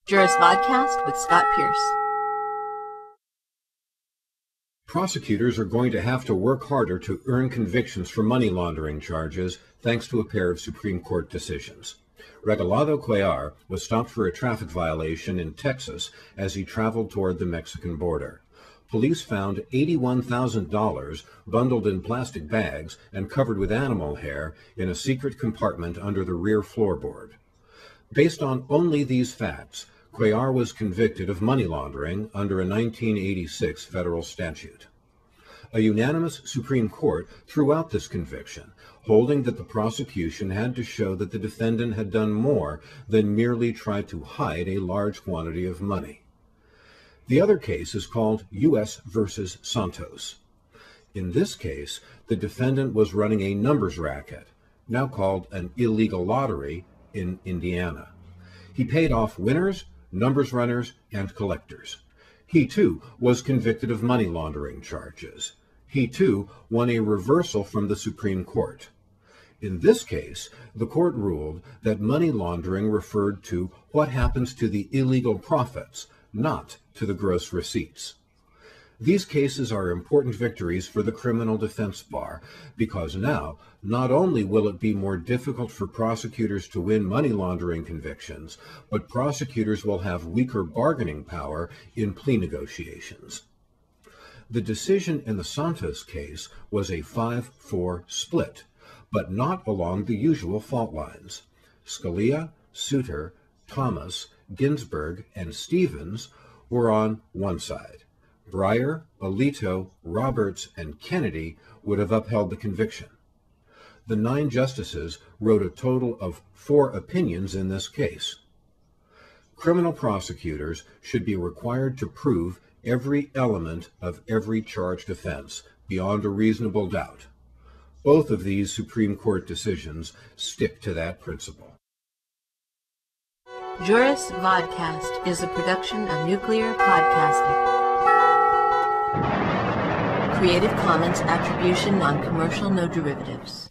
Juris Vodcast with Scott Pearce. Prosecutors are going to have to work harder to earn convictions for money laundering charges thanks to a pair of Supreme Court decisions. Regalado Cuellar was stopped for a traffic violation in Texas as he traveled toward the Mexican border. Police found $81,000 bundled in plastic bags and covered with animal hair in a secret compartment under the rear floorboard. Based on only these facts, Cuellar was convicted of money laundering under a 1986 federal statute. A unanimous Supreme Court threw out this conviction, holding that the prosecution had to show that the defendant had done more than merely try to hide a large quantity of money. The other case is called U.S. versus Santos. In this case, the defendant was running a numbers racket, now called an illegal lottery, in Indiana. He paid off winners, numbers runners, and collectors. He, too, was convicted of money laundering charges. He, too, won a reversal from the Supreme Court. In this case, the court ruled that money laundering referred to what happens to the illegal profits, not to the gross receipts. These cases are important victories for the criminal defense bar because now, not only will it be more difficult for prosecutors to win money laundering convictions, but prosecutors will have weaker bargaining power in plea negotiations. The decision in the Santos case was a 5-4 split, but not along the usual fault lines. Scalia, Souter, Thomas, Ginsburg, and Stevens were on one side. Breyer, Alito, Roberts, and Kennedy would have upheld the conviction. The 9 justices wrote a total of 4 opinions in this case. Criminal prosecutors should be required to prove every element of every charged offense beyond a reasonable doubt. Both of these Supreme Court decisions stick to that principle. Juris Vodcast is a production of Nuclear Podcasting. Creative Commons Attribution Non-Commercial No Derivatives.